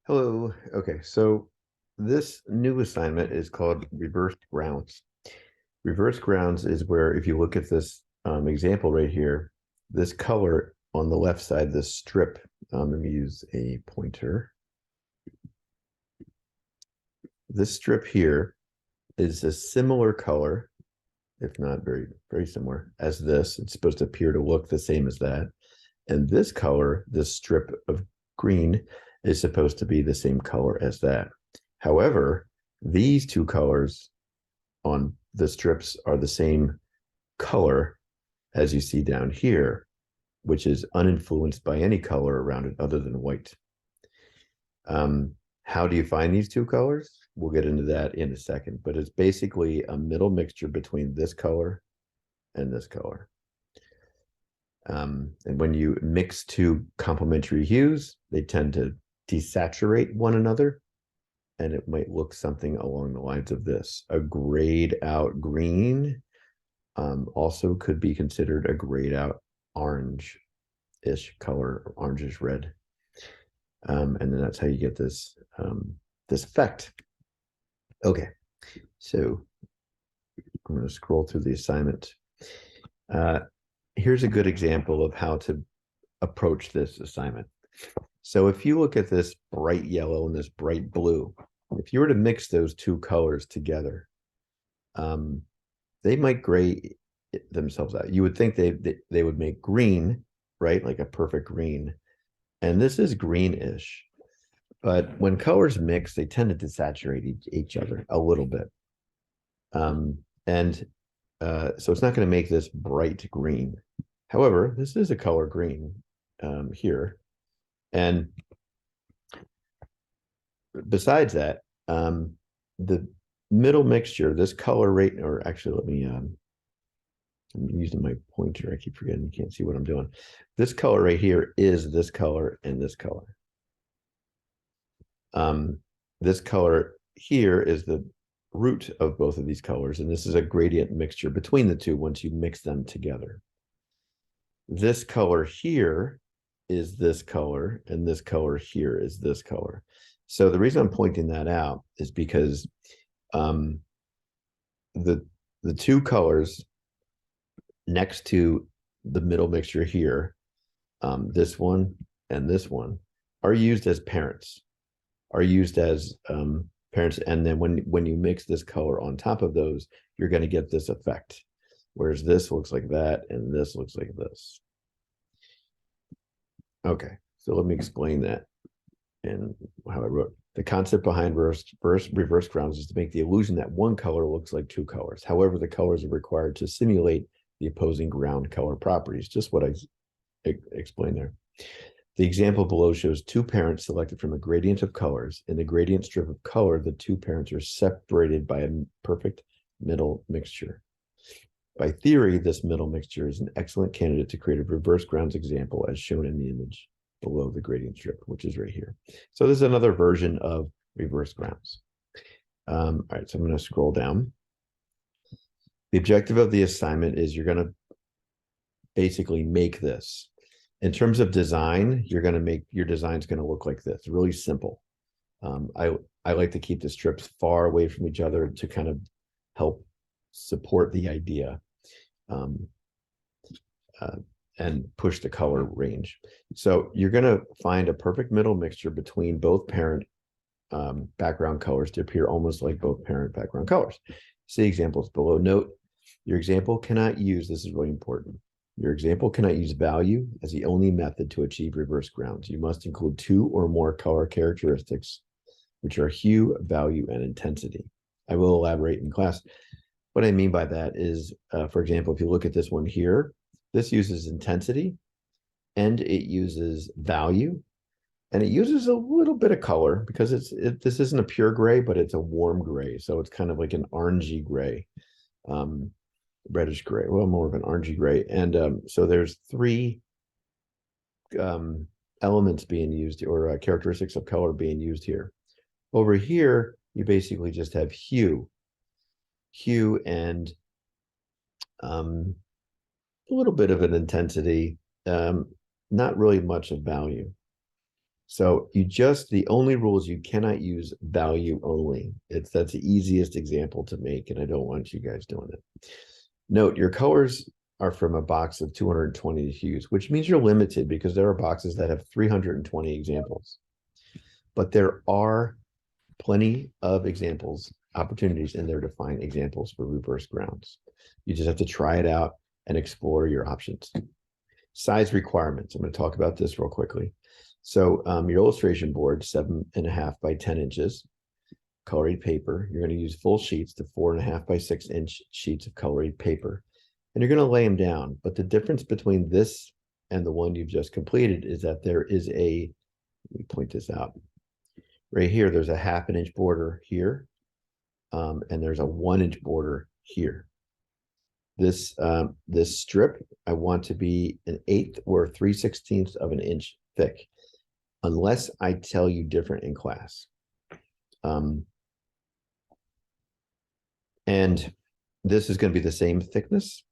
Hello. Okay, so this new assignment is called reversed grounds. Reverse grounds is where, if you look at this example right here, this color on the left side, this strip, let me use a pointer. This strip here is a similar color, if not very, very similar, as this. It's supposed to appear to look the same as that. And this color, this strip of green, is supposed to be the same color as that. However, these two colors on the strips are the same color as you see down here, which is uninfluenced by any color around it other than white. How do you find these two colors? We'll get into that in a second, but it's basically a middle mixture between this color and this color. And when you mix two complementary hues, they tend to desaturate one another, and it might look something along the lines of this. A grayed out green also could be considered a grayed out orange-ish color, orangish red. And then that's how you get this this effect. Okay, so I'm going to scroll through the assignment. Here's a good example of how to approach this assignment. So if you look at this bright yellow and this bright blue, if you were to mix those two colors together, they might gray themselves out. You would think they would make green, right? Like a perfect green. And this is greenish. But when colors mix, they tend to desaturate each other a little bit. So it's not going to make this bright green. However, this is a color green here. And besides that, the middle mixture, this color rate, or actually, let me, I'm using my pointer. I keep forgetting you can't see what I'm doing. This color right here is this color and this color. This color here is the root of both of these colors, and this is a gradient mixture between the two once you mix them together. This color here is this color, and this color here is this color. So the reason I'm pointing that out is because the two colors next to the middle mixture here, this one and this one, are used as parents, parents. And then when you mix this color on top of those, you're going to get this effect. Whereas this looks like that, and this looks like this. Okay, so let me explain that and how I wrote. The concept behind reverse grounds is to make the illusion that one color looks like two colors. However, the colors are required to simulate the opposing ground color properties, just what I explained there. The example below shows two parents selected from a gradient of colors. In the gradient strip of color, the two parents are separated by a perfect middle mixture. By theory, this middle mixture is an excellent candidate to create a reverse grounds example as shown in the image below the gradient strip, which is right here. So this is another version of reverse grounds. All right, so I'm going to scroll down. The objective of the assignment is you're going to basically make this. In terms of design, you're going to make your design's going to look like this, really simple. I like to keep the strips far away from each other to kind of help support the idea and push the color range. So you're going to find a perfect middle mixture between both parent background colors to appear almost like both parent background colors. See examples below. Note, your example cannot use, this is really important, your example cannot use value as the only method to achieve reverse grounds. You must include two or more color characteristics, which are hue, value, and intensity. I will elaborate in class. What I mean by that is, for example, if you look at this one here, this uses intensity, and it uses value, and it uses a little bit of color because this isn't a pure gray, but it's a warm gray. So it's kind of like an orangey gray, reddish gray, well, more of an orangey gray. And so there's three elements being used, or characteristics of color being used here. Over here, you basically just have hue and a little bit of an intensity, not really much of value. So the only rule is you cannot use value only. That's the easiest example to make, and I don't want you guys doing it. Note, your colors are from a box of 220 hues, which means you're limited because there are boxes that have 320 examples. But there are plenty of examples, opportunities in there to find examples for reverse grounds. You just have to try it out and explore your options. Size requirements. I'm going to talk about this real quickly. So your illustration board, 7.5 by 10 inches, colored paper. You're going to use full sheets to 4.5 by 6 inch sheets of colored paper. And you're going to lay them down. But the difference between this and the one you've just completed is that there is let me point this out. Right here, there's a 1/2 inch border here, and there's a 1 inch border here. This strip, I want to be 1/8 or 3/16 of an inch thick, unless I tell you different in class. And this is going to be the same thickness,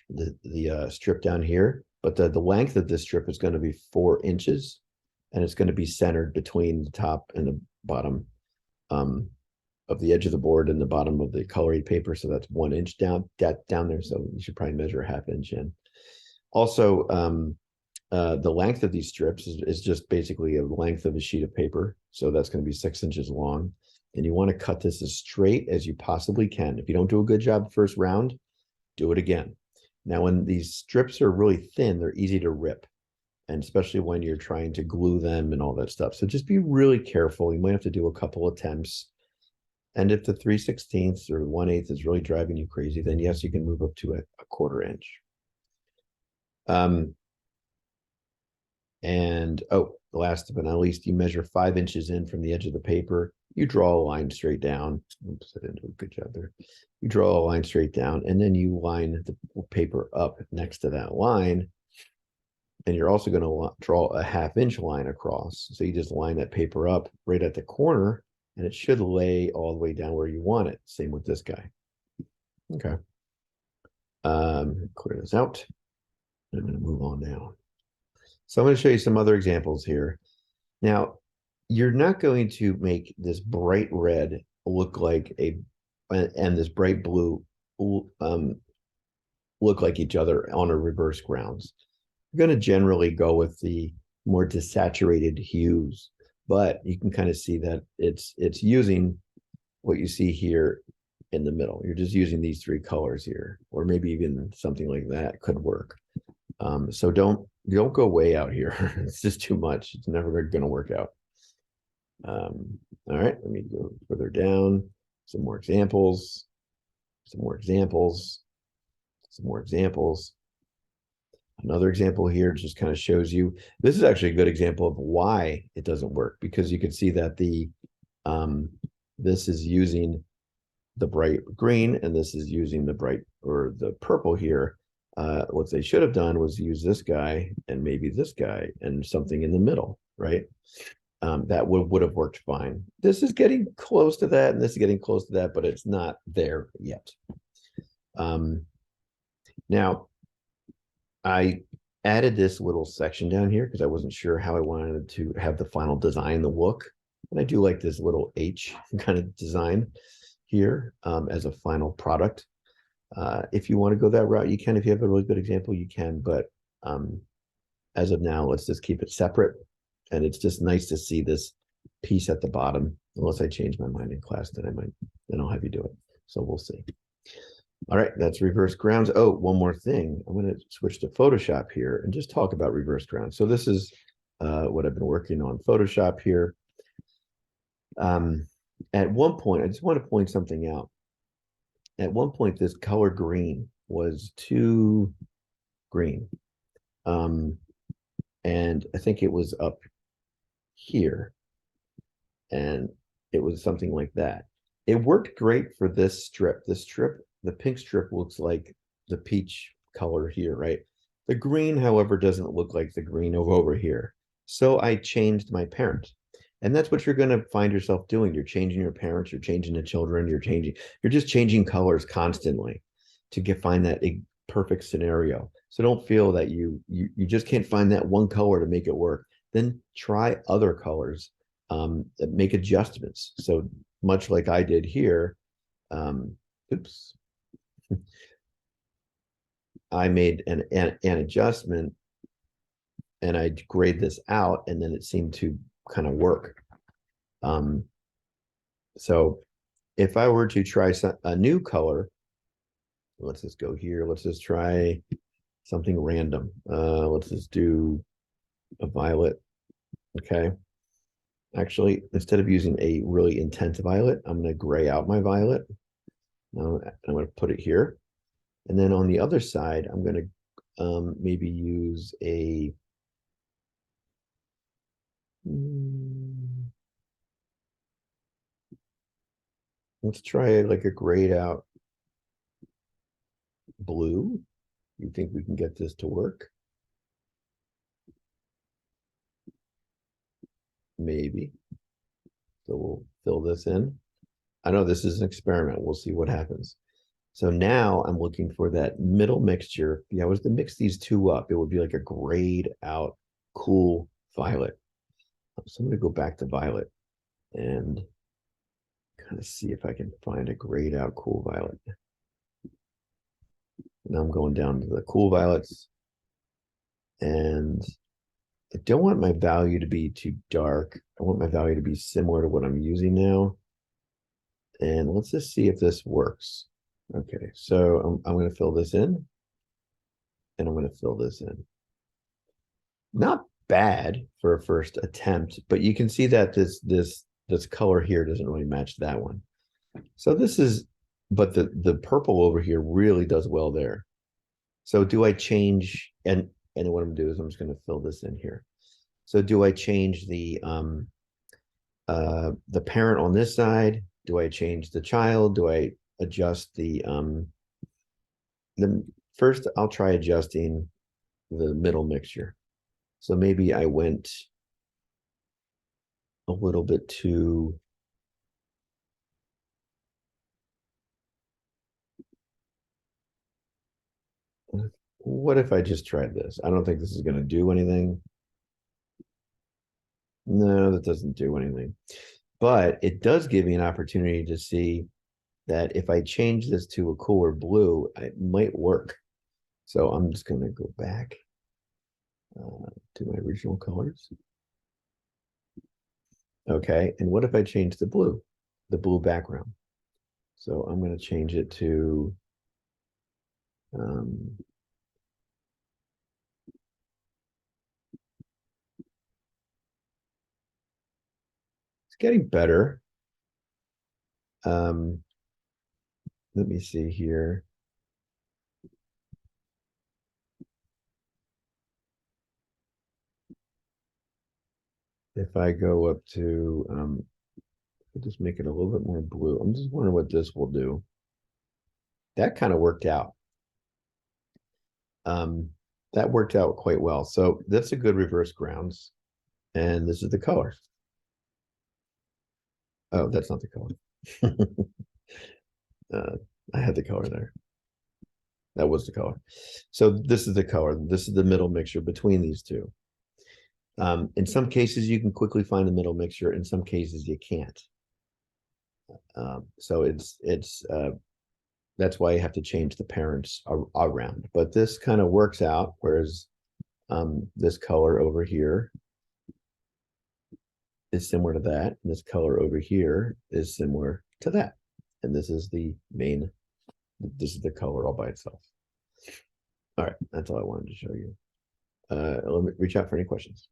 the strip down here, but the length of this strip is going to be 4 inches, and it's going to be centered between the top and the bottom of the edge of the board and the bottom of the colored paper. So that's 1 inch down there. So you should probably measure a 1/2 inch in. Also, the length of these strips is just basically a length of a sheet of paper. So that's going to be 6 inches long. And you want to cut this as straight as you possibly can. If you don't do a good job first round, do it again. Now, when these strips are really thin, they're easy to rip, and especially when you're trying to glue them and all that stuff. So just be really careful. You might have to do a couple attempts. And if the 3/16 or 1/8 is really driving you crazy, then yes, you can move up to a 1/4 inch. And last but not least, you measure 5 inches in from the edge of the paper. You draw a line straight down. Oops, I didn't do a good job there. You draw a line straight down, and then you line the paper up next to that line. And you're also going to draw a 1/2 inch line across. So you just line that paper up right at the corner, and it should lay all the way down where you want it. Same with this guy. Okay. Clear this out. I'm going to move on down. So I'm going to show you some other examples here. Now, you're not going to make this bright red look like and this bright blue look like each other on a reverse grounds. You're going to generally go with the more desaturated hues, but you can kind of see that it's using what you see here in the middle. You're just using these 3 colors here, or maybe even something like that could work. So don't go way out here. It's just too much. It's never going to work out. All right, let me go further down. Some more examples. Another example here just kind of shows you, this is actually a good example of why it doesn't work, because you can see that this is using the bright green and this is using the bright or the purple here. What they should have done was use this guy and maybe this guy and something in the middle, right? That would have worked fine. This is getting close to that, and this is getting close to that, but it's not there yet. Now, I added this little section down here because I wasn't sure how I wanted to have the final design, the look. And I do like this little H kind of design here as a final product. If you want to go that route, you can. If you have a really good example, you can. But as of now, let's just keep it separate. And it's just nice to see this piece at the bottom. Unless I change my mind in class, then I'll have you do it. So we'll see. All right, that's reverse grounds. Oh, one more thing. I'm going to switch to Photoshop here and just talk about reverse grounds. So this is what I've been working on Photoshop here. At one point, I just want to point something out. At one point, this color green was too green. And I think it was up here. And it was something like that. It worked great for this strip. This strip, the pink strip, looks like the peach color here, right? The green, however, doesn't look like the green over here. So I changed my parent. And that's what you're going to find yourself doing. You're changing your parents, you're changing the children, you're just changing colors constantly to find that perfect scenario. So don't feel that you just can't find that one color to make it work. then try other colors, make adjustments. So much like I did here, oops, I made an adjustment and I grayed this out, and then it seemed to kind of work. So if I were to try a new color, let's just go here. Let's just try something random. Let's just do a violet. Okay. Actually, instead of using a really intense violet, I'm going to gray out my violet. Now I'm going to put it here. And then on the other side, I'm going to maybe use a let's try like a grayed out blue. You think we can get this to work? Maybe. So we'll fill this in. I know this is an experiment. We'll see what happens. So now I'm looking for that middle mixture. If I was to mix these two up, it would be like a grayed out cool violet. So I'm going to go back to violet and kind of see if I can find a grayed out cool violet. Now I'm going down to the cool violets, and I don't want my value to be too dark. I want my value to be similar to what I'm using now. And let's just see if this works. Okay, so I'm going to fill this in, and I'm going to fill this in. Not bad for a first attempt, but you can see that this color here doesn't really match that one. So this is, but the purple over here really does well there. So do I change, and what I'm gonna do is I'm just going to fill this in here. So do I change the parent on this side? Do I change the child? Do I adjust the first I'll try adjusting the middle mixture. So maybe I went a little bit too what if I just tried this? I don't think this is going to do anything. No, that doesn't do anything. But it does give me an opportunity to see that if I change this to a cooler blue, it might work. So I'm just going to go back to my original colors. Okay, and what if I change the blue background? So I'm going to change it to it's getting better. Let me see here. If I go up to, I'll just make it a little bit more blue. I'm just wondering what this will do. That kind of worked out. That worked out quite well. So that's a good reverse grounds. And this is the color. Oh, that's not the color. I had the color there. That was the color. So this is the color. This is the middle mixture between these two. In some cases, you can quickly find the middle mixture. In some cases, you can't. So that's why you have to change the parents around. But this kind of works out, whereas this color over here is similar to that, and this color over here is similar to that. And this is the main, this is the color all by itself. All right, that's all I wanted to show you. Let me reach out for any questions.